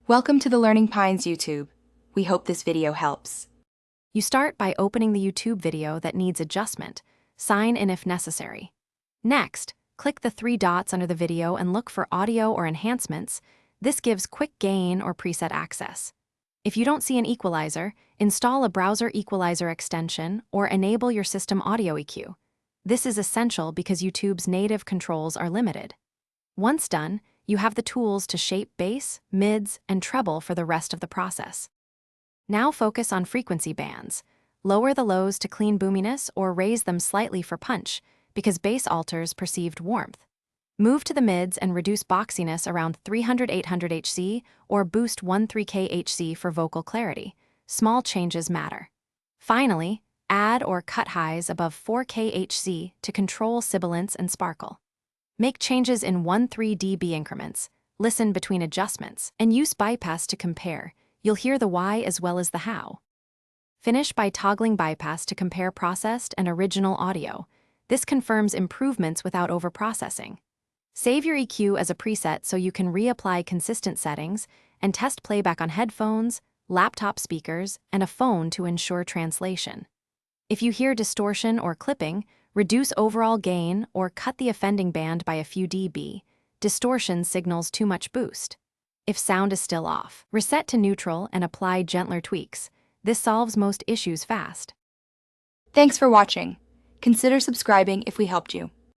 Welcome to the Learning Pines YouTube. We hope this video helps. You start by opening the YouTube video that needs adjustment. Sign in if necessary. Next, click the three dots under the video and look for audio or enhancements. This gives quick gain or preset access. If you don't see an equalizer, install a browser equalizer extension or enable your system audio EQ. This is essential because YouTube's native controls are limited. Once done, you have the tools to shape bass, mids, and treble for the rest of the process. Now focus on frequency bands. Lower the lows to clean boominess or raise them slightly for punch, because bass alters perceived warmth. Move to the mids and reduce boxiness around 300-800 Hz or boost 13K Hz for vocal clarity. Small changes matter. Finally, add or cut highs above 4K Hz to control sibilance and sparkle. Make changes in 1-3 dB increments, listen between adjustments, and use bypass to compare. You'll hear the why as well as the how. Finish by toggling bypass to compare processed and original audio. This confirms improvements without overprocessing. Save your EQ as a preset so you can reapply consistent settings and test playback on headphones, laptop speakers, and a phone to ensure translation. If you hear distortion or clipping, reduce overall gain or cut the offending band by a few dB. Distortion signals too much boost. If sound is still off, reset to neutral and apply gentler tweaks. This solves most issues fast. Thanks for watching. Consider subscribing if we helped you.